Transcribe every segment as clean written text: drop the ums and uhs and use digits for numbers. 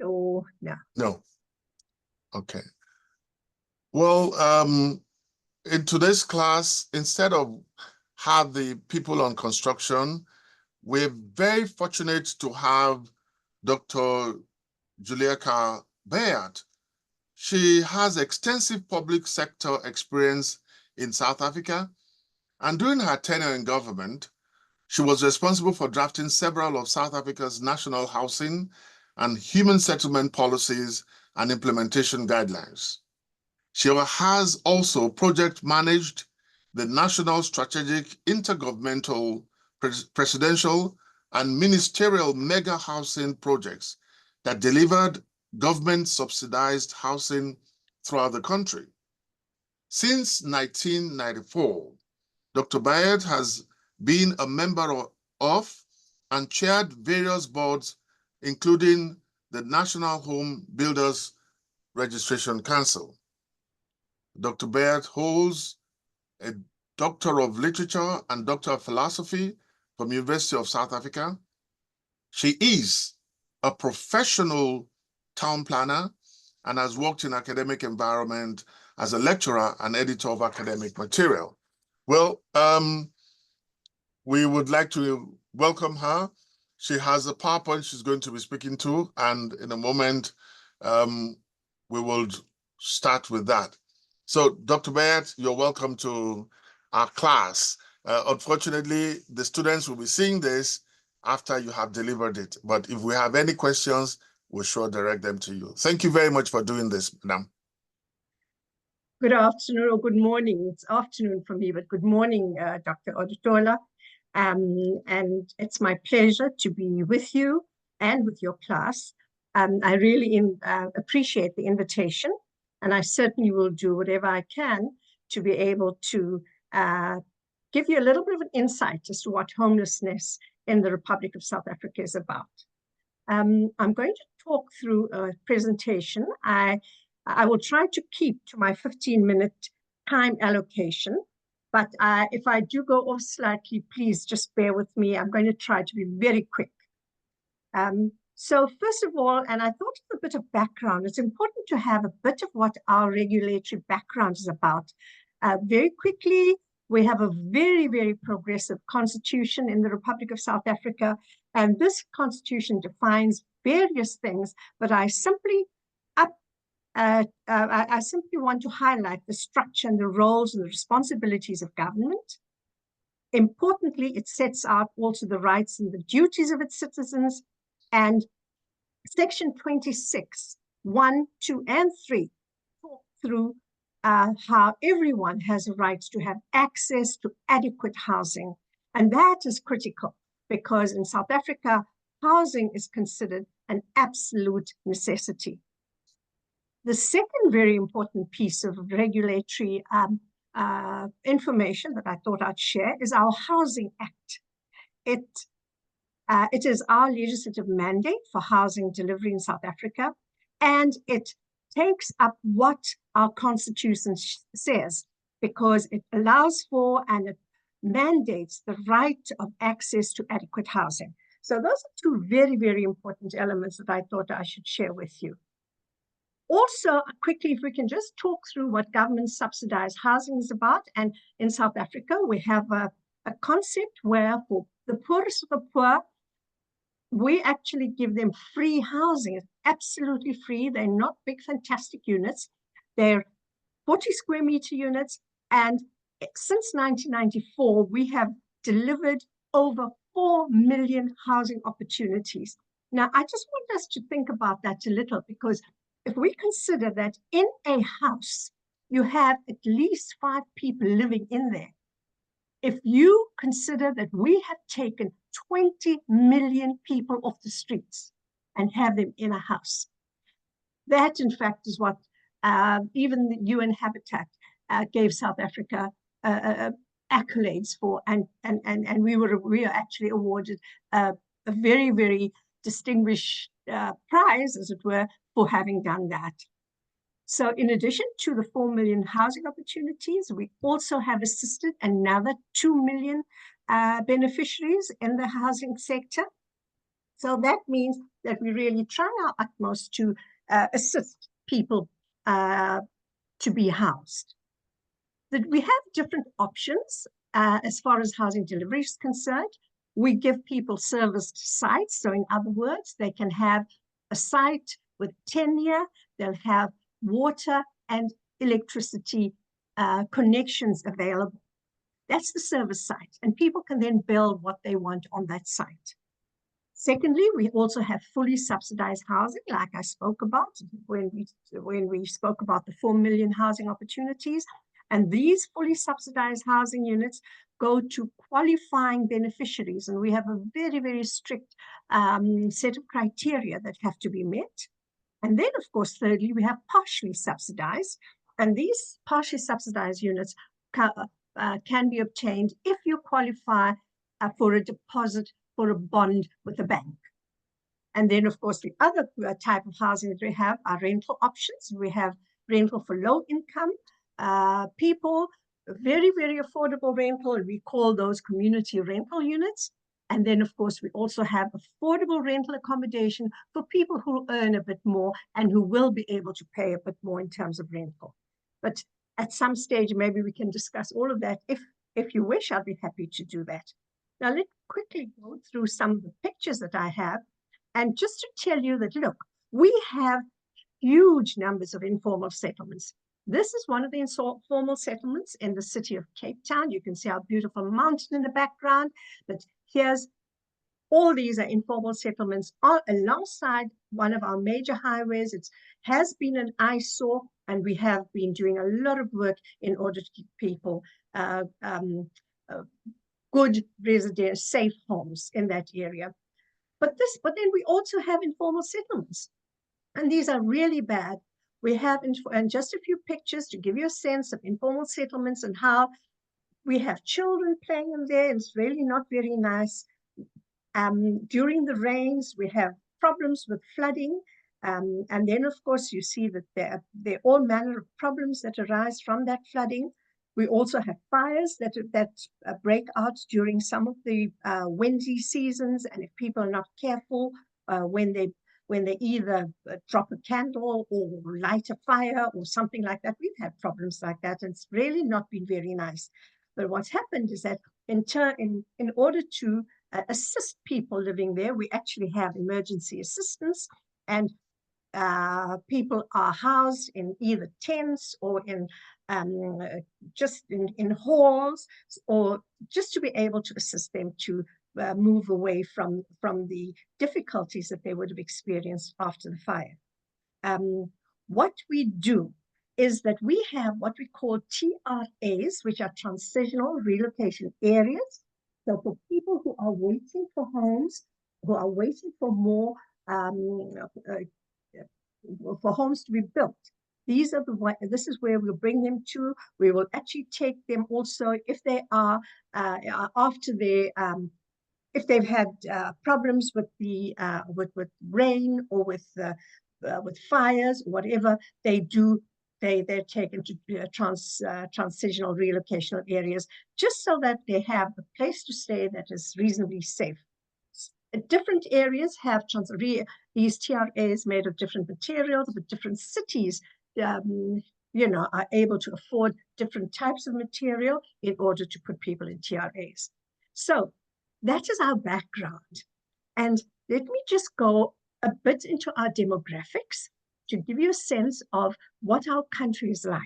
or no? No. Okay. Well, in today's class, instead of have the people on construction, we're very fortunate to have Dr. Julieka Bayat. She has extensive public sector experience in South Africa, and during her tenure in government, she was responsible for drafting several of South Africa's national housing and human settlement policies and implementation guidelines. She has also project managed the National Strategic Intergovernmental Presidential and Ministerial Mega Housing Projects that delivered government-subsidized housing throughout the country. Since 1994, Dr. Bayat has been a member of and chaired various boards, including the National Home Builders Registration Council. Dr. Bayat holds a Doctor of Literature and Doctor of Philosophy from University of South Africa. She is a professional town planner and has worked in academic environment as a lecturer and editor of academic material. Well, we would like to welcome her. She has a PowerPoint she's going to be speaking to, and in a moment, we will start with that. So, Dr. Bayat, you're welcome to our class. Unfortunately, the students will be seeing this after you have delivered it. But if we have any questions, we'll sure direct them to you. Thank you very much for doing this, madam. Good afternoon or good morning. It's afternoon for me, but good morning, Dr. Odutola. And it's my pleasure to be with you and with your class. I really appreciate the invitation, and I certainly will do whatever I can to be able to give you a little bit of an insight as to what homelessness in the Republic of South Africa is about. I'm going to talk through a presentation. I will try to keep to my 15-minute time allocation, but if I do go off slightly, please just bear with me. I'm going to try to be very quick. So first of all, and I thought of a bit of background, it's important to have a bit of what our regulatory background is about. Very quickly, we have a very, very progressive constitution in the Republic of South Africa, and this constitution defines various things, but I simply want to highlight the structure and the roles and the responsibilities of government. Importantly, it sets out also the rights and the duties of its citizens, and Section 26, 1, 2, and 3 talk through how everyone has a right to have access to adequate housing. And that is critical because in South Africa, housing is considered an absolute necessity. The second very important piece of regulatory information that I thought I'd share is our Housing Act. It is our legislative mandate for housing delivery in South Africa, and it takes up what our constitution says because it allows for and it mandates the right of access to adequate housing. So those are two very, very important elements that I thought I should share with you. Also, quickly, if we can just talk through what government subsidized housing is about. And in South Africa, we have a concept where for the poorest of the poor, we actually give them free housing. It's absolutely free. They're not big, fantastic units. They're 40 square meter units. And since 1994, we have delivered over 4 million housing opportunities. Now, I just want us to think about that a little, because if we consider that in a house, you have at least 5 people living in there. If you consider that we have taken 20 million people off the streets and have them in a house, that in fact is what even the UN Habitat gave South Africa accolades for, and we were actually awarded a very, very distinguished prize, as it were, for having done that. So in addition to the 4 million housing opportunities, we also have assisted another 2 million beneficiaries in the housing sector. So that means that we really try our utmost to assist people to be housed. That we have different options as far as housing delivery is concerned. We give people serviced sites. So in other words, they can have a site with tenure, they'll have water and electricity connections available. That's the service site, and people can then build what they want on that site. Secondly, we also have fully subsidized housing, like I spoke about when we spoke about the 4 million housing opportunities. And these fully subsidized housing units go to qualifying beneficiaries. And we have a very, very strict set of criteria that have to be met. And then, of course, thirdly, we have partially subsidized. And these partially subsidized units can be obtained if you qualify for a deposit for a bond with a bank. And then, of course, the other type of housing that we have are rental options. We have rental for low income people, very, very affordable rental, and we call those community rental units. And then, of course, we also have affordable rental accommodation for people who earn a bit more and who will be able to pay a bit more in terms of rental. But at some stage, maybe we can discuss all of that. If you wish, I'd be happy to do that. Now, let's quickly go through some of the pictures that I have. And just to tell you that, look, we have huge numbers of informal settlements. This is one of the informal settlements in the city of Cape Town. You can see our beautiful mountain in the background, but here's all these are informal settlements alongside one of our major highways. It has been an eyesore, and we have been doing a lot of work in order to keep people good residents, safe homes in that area. But then we also have informal settlements, and these are really bad. We have, and just a few pictures to give you a sense of informal settlements and how we have children playing in there. It's really not very nice. During the rains, we have problems with flooding. And then, of course, you see that there are all manner of problems that arise from that flooding. We also have fires that break out during some of the windy seasons. And if people are not careful, when they either drop a candle or light a fire or something like that, we've had problems like that. And it's really not been very nice. But what's happened is that in order to assist people living there, we actually have emergency assistance, and people are housed in either tents or in just in halls, or just to be able to assist them to move away from the difficulties that they would have experienced after the fire. What we do is that we have what we call TRAs, which are transitional relocation areas. So for people who are waiting for homes, who are waiting for more for homes to be built, this is where we'll bring them to. We will actually take them also if they are after they if they've had problems with the with rain or with fires, or whatever they do. They're taken to transitional relocational areas, just so that they have a place to stay that is reasonably safe. Different areas have these TRAs made of different materials, but different cities, are able to afford different types of material in order to put people in TRAs. So that is our background. And let me just go a bit into our demographics to give you a sense of what our country is like.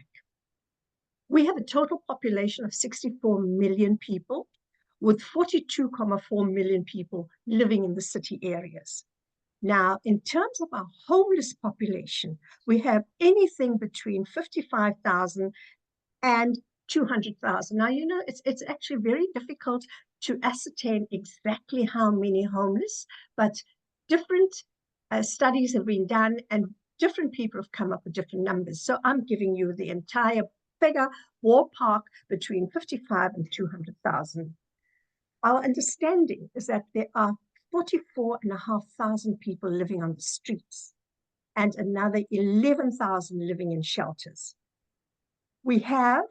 We have a total population of 64 million people, with 42.4 million people living in the city areas. Now, in terms of our homeless population, we have anything between 55,000 and 200,000. Now, it's actually very difficult to ascertain exactly how many homeless, but different studies have been done and different people have come up with different numbers. So I'm giving you the entire figure, ballpark, between 55 and 200,000. Our understanding is that there are 44,500 people living on the streets and another 11,000 living in shelters. We have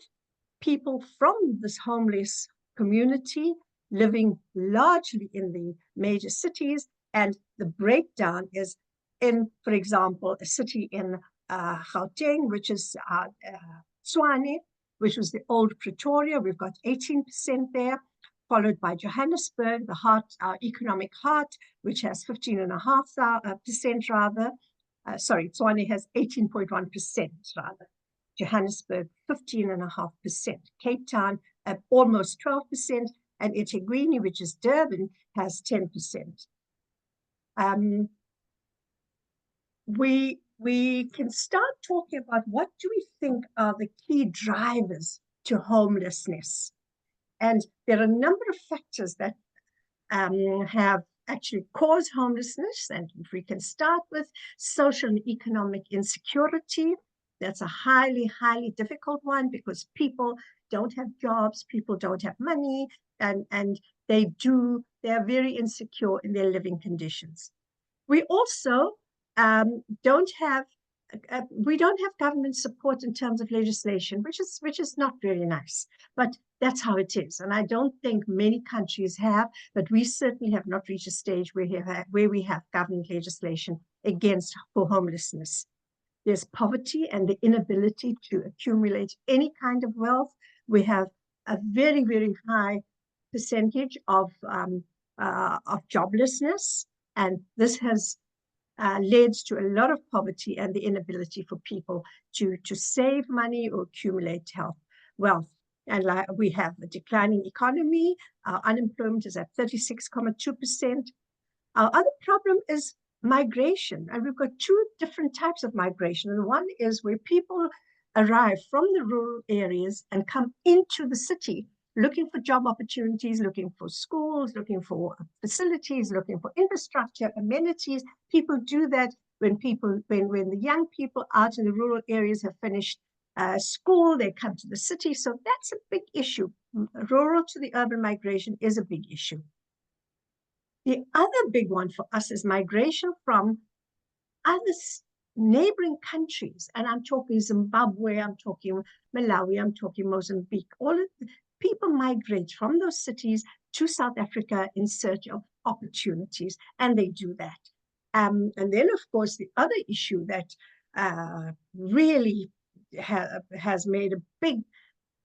people from this homeless community living largely in the major cities And the breakdown is in, for example, a city in Gauteng, which is Tshwane, which was the old Pretoria. We've got 18% there, followed by Johannesburg, the heart, our economic heart, which has 15.5% rather. Sorry, Tshwane has 18.1% rather. Johannesburg, 15.5%. Cape Town, almost 12%. And eThekwini, which is Durban, has 10%. We can start talking about what do we think are the key drivers to homelessness. And there are a number of factors that have actually caused homelessness. And if we can start with social and economic insecurity, that's a highly, highly difficult one because people don't have jobs, people don't have money, and they're very insecure in their living conditions. We also don't have government support in terms of legislation, which is not very nice, but that's how it is. And I don't think many countries have, but we certainly have not reached a stage where we have government legislation for homelessness. There's poverty and the inability to accumulate any kind of wealth. We have a very, very high percentage of joblessness, and this has leads to a lot of poverty and the inability for people to save money or accumulate wealth. And we have a declining economy. Our unemployment is at 36.2%. Our other problem is migration. And we've got two different types of migration. And one is where people arrive from the rural areas and come into the city looking for job opportunities, looking for schools, looking for facilities, looking for infrastructure, amenities. People do that when the young people out in the rural areas have finished school, they come to the city. So that's a big issue. Rural to the urban migration is a big issue. The other big one for us is migration from other neighboring countries. And I'm talking Zimbabwe, I'm talking Malawi, I'm talking Mozambique. All of the people migrate from those cities to South Africa in search of opportunities, and they do that. And then, of course, the other issue that really has made a big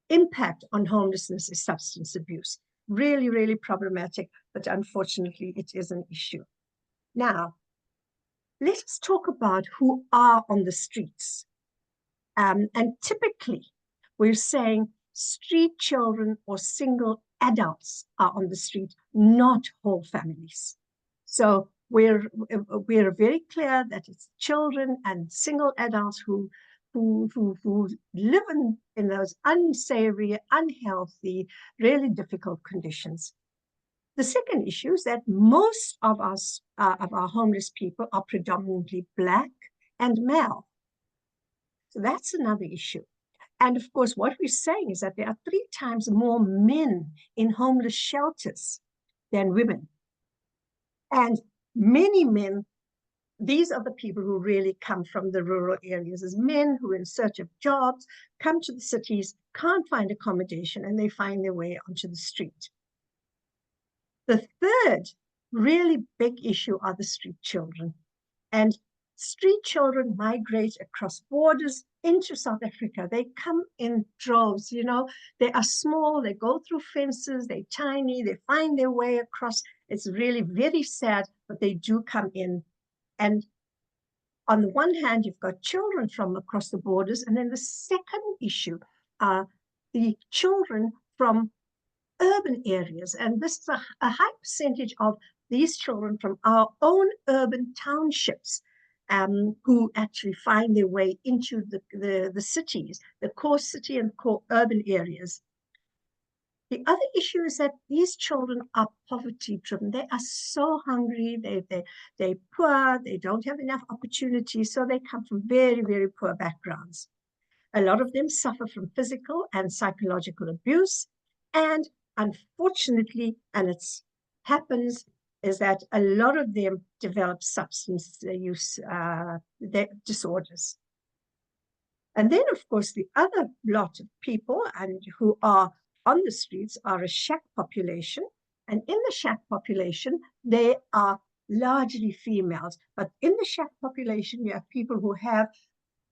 impact on homelessness is substance abuse. Really, really problematic, but unfortunately, it is an issue. Now, let us talk about who are on the streets. And typically, we're saying street children or single adults are on the street, not whole families. So we're very clear that it's children and single adults who live in those unsavory, unhealthy, really difficult conditions. The second issue is that most of our homeless people are predominantly Black and male. So that's another issue. And of course, what we're saying is that there are 3 times more men in homeless shelters than women. And many men, these are the people who really come from the rural areas, as men who are in search of jobs, come to the cities, can't find accommodation, and they find their way onto the street. The third really big issue are the street children. And street children migrate across borders into South Africa. They come in droves, you know, they are small, they go through fences, they're tiny, they find their way across. It's really very sad, but they do come in. And on the one hand, you've got children from across the borders. And then the second issue are the children from urban areas. And this is a high percentage of these children from our own urban townships who actually find their way into the cities, the core city and core urban areas. The other issue is that these children are poverty driven. They are so hungry, they're poor, they don't have enough opportunities, so they come from very, very poor backgrounds. A lot of them suffer from physical and psychological abuse, and unfortunately, and it happens, is that a lot of them develop substance use disorders. And then, of course, the other lot of people and who are on the streets are a shack population. And in the shack population, they are largely females. But in the shack population, you have people who have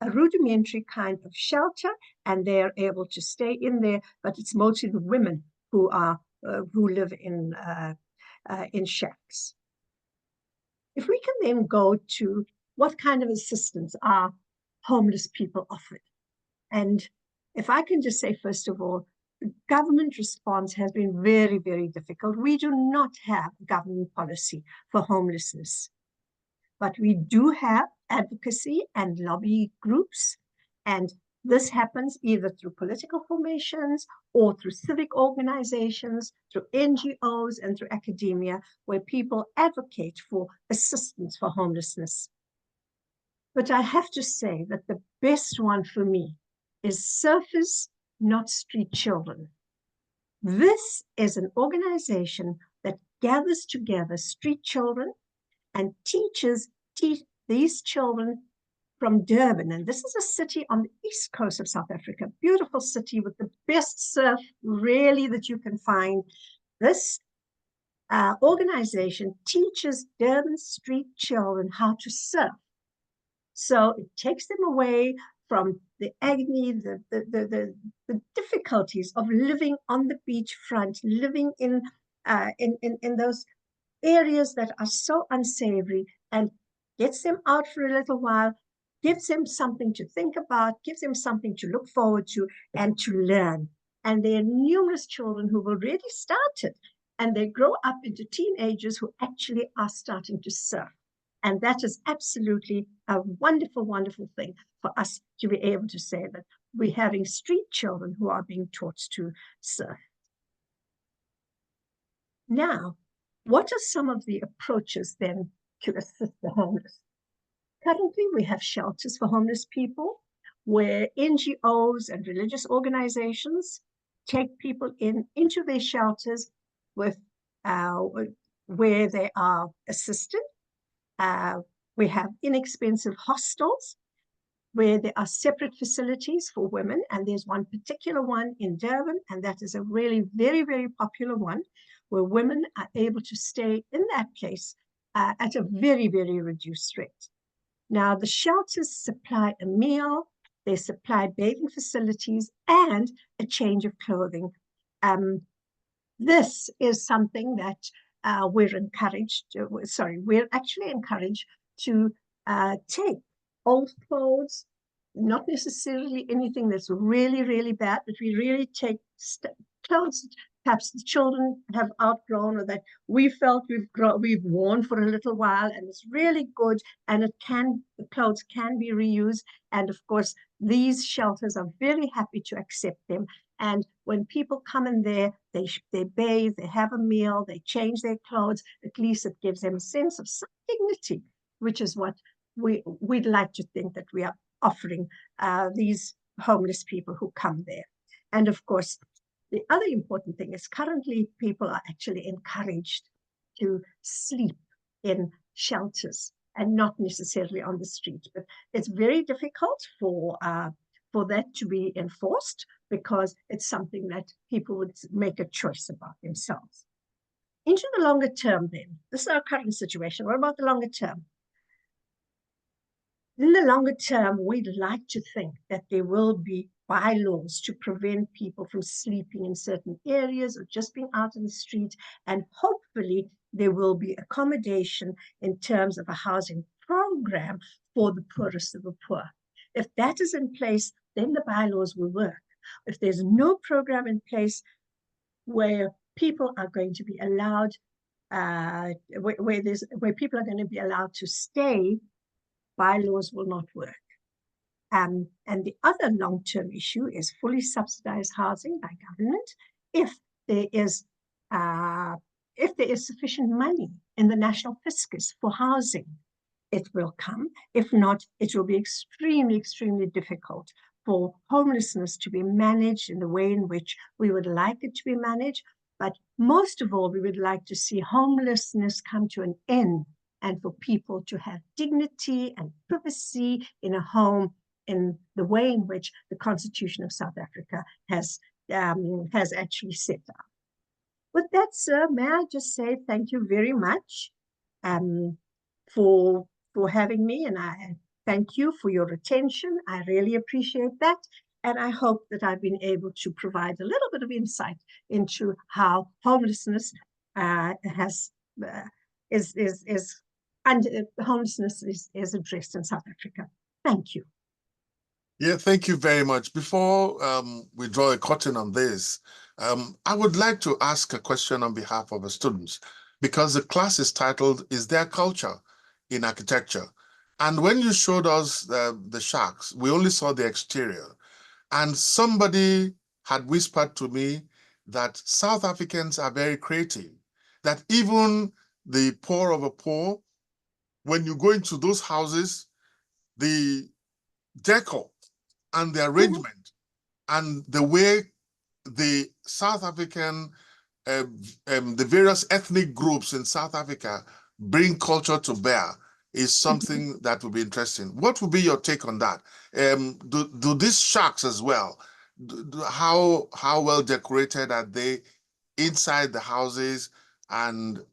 a rudimentary kind of shelter, and they're able to stay in there, but it's mostly the women who live in shacks. If we can then go to what kind of assistance are homeless people offered, and if I can just say, first of all, the government response has been very, very difficult. We do not have government policy for homelessness, but we do have advocacy and lobby groups, and this happens either through political formations or through civic organizations, through NGOs, and through academia, where people advocate for assistance for homelessness. But I have to say that the best one for me is Surfers Not Street Children. This is an organization that gathers together street children and teaches these children from Durban. And this is a city on the east coast of South Africa, beautiful city with the best surf really that you can find. This organization teaches Durban street children how to surf. So it takes them away from the agony, the difficulties of living on the beachfront, living in those areas that are so unsavory, and gets them out for a little while, gives them something to think about, gives them something to look forward to and to learn. And there are numerous children who've already started, and they grow up into teenagers who actually are starting to surf. And that is absolutely a wonderful, wonderful thing for us to be able to say that we're having street children who are being taught to surf. Now, what are some of the approaches then to assist the homeless? Currently, we have shelters for homeless people where NGOs and religious organizations take people into their shelters with where they are assisted. We have inexpensive hostels where there are separate facilities for women, and there's one particular one in Durban, and that is a really very, very popular one, where women are able to stay in that place at a very, very reduced rate. Now, the shelters supply a meal, they supply bathing facilities, and a change of clothing. This is something that we're actually encouraged to take old clothes, not necessarily anything that's really, really bad, but we really take clothes perhaps the children have outgrown or that we felt we've worn for a little while, and it's really good, and the clothes can be reused. And of course, these shelters are very happy to accept them. And when people come in there, they bathe, they have a meal, they change their clothes. At least it gives them a sense of some dignity, which is what we'd like to think that we are offering these homeless people who come there. And of course, the other important thing is currently people are actually encouraged to sleep in shelters and not necessarily on the street. But it's very difficult for that to be enforced, because it's something that people would make a choice about themselves. Into the longer term then, this is our current situation. What about the longer term? In the longer term, we'd like to think that there will be bylaws to prevent people from sleeping in certain areas or just being out in the street. And hopefully there will be accommodation in terms of a housing program for the poorest of the poor. If that is in place, then the bylaws will work. If there's no program in place where people are going to be allowed, where people are going to be allowed to stay, bylaws will not work. And the other long-term issue is fully subsidized housing by government. If there is sufficient money in the national fiscus for housing, it will come. If not, it will be extremely, extremely difficult for homelessness to be managed in the way in which we would like it to be managed. But most of all, we would like to see homelessness come to an end, and for people to have dignity and privacy in a home in the way in which the Constitution of South Africa has actually set out. With that, sir, may I just say thank you very much. for having me, and I thank you for your attention. I really appreciate that. And I hope that I've been able to provide a little bit of insight into how homelessness homelessness is addressed in South Africa. Thank you. Yeah, thank you very much. Before we draw a curtain on this, I would like to ask a question on behalf of the students, because the class is titled, Is There Culture in Architecture? And when you showed us the shacks, we only saw the exterior. And somebody had whispered to me that South Africans are very creative, that even the poor of the poor, when you go into those houses, the decor and the arrangement and the way the South African, the various ethnic groups in South Africa bring culture to bear is something that would be interesting. What would be your take on that? Do these shacks as well, how well decorated are they inside the houses and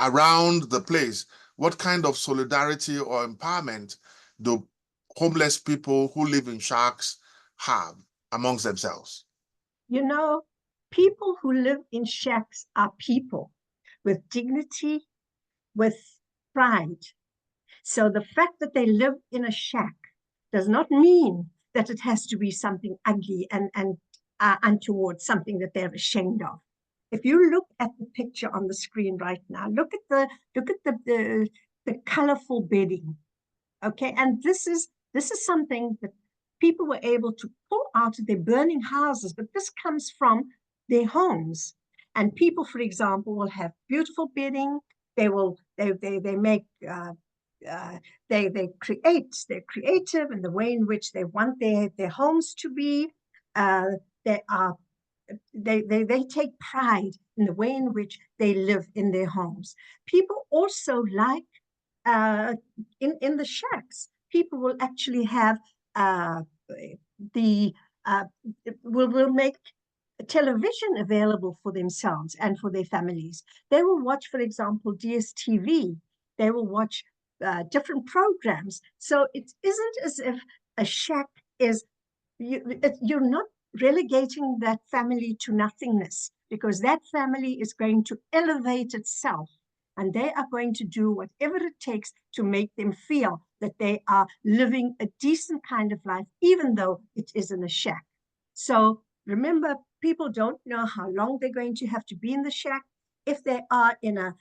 around the place? What kind of solidarity or empowerment do homeless people who live in shacks have amongst themselves? You know, people who live in shacks are people with dignity, with pride. So the fact that they live in a shack does not mean that it has to be something ugly and untoward, something that they're ashamed of. If you look at the picture on the screen right now, look at the colorful bedding. Okay, and this is something that people were able to pull out of their burning houses, but this comes from their homes. And people, for example, will have beautiful bedding. They make they're creative in the way in which they want their homes to be. They take pride in the way in which they live in their homes. People also like in the shacks, people will actually have will make television available for themselves and for their families. They will watch, for example, DSTV. They will watch different programs. So it isn't as if a shack is, you're not relegating that family to nothingness, because that family is going to elevate itself, and they are going to do whatever it takes to make them feel that they are living a decent kind of life, even though it is in a shack. So remember, people don't know how long they're going to have to be in the shack. If they are in a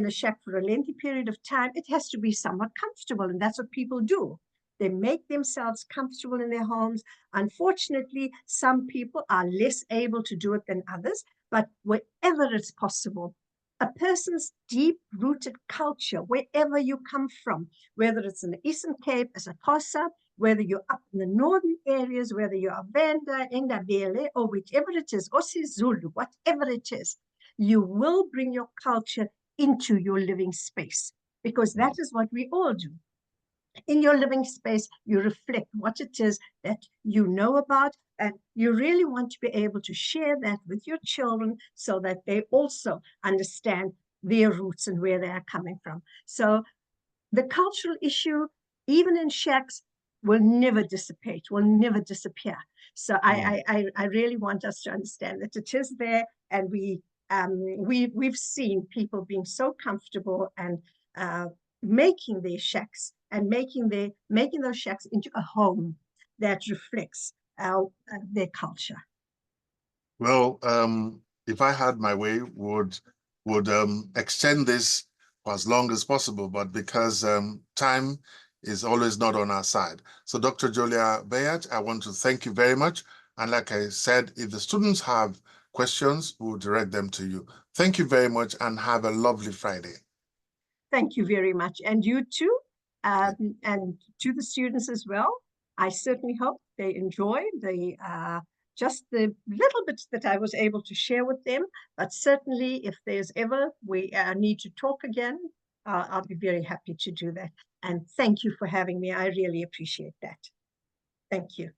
shack for a lengthy period of time, it has to be somewhat comfortable, and that's what people do. They make themselves comfortable in their homes. Unfortunately, some people are less able to do it than others, but wherever it's possible, a person's deep-rooted culture, wherever you come from, whether it's in the Eastern Cape as a Xhosa, whether you're up in the northern areas, whether you're Venda, Ndebele, or whichever it is, or Zulu, whatever it is, you will bring your culture into your living space, because that is what we all do. In your living space, you reflect what it is that you know about, and you really want to be able to share that with your children so that they also understand their roots and where they are coming from. So the cultural issue, even in shacks, will never dissipate, will never disappear. So I really want us to understand that it is there, and we've seen people being so comfortable and making their shacks and making those shacks into a home that reflects their culture. Well, if I had my way, would extend this for as long as possible, but because time is always not on our side. So Dr. Julieka Bayat, I want to thank you very much. And like I said, if the students have questions, we'll direct them to you. Thank you very much and have a lovely Friday. Thank you very much. And you too, and to the students as well. I certainly hope they enjoy just the little bits that I was able to share with them. But certainly, if there's ever we need to talk again, I'll be very happy to do that. And thank you for having me. I really appreciate that. Thank you.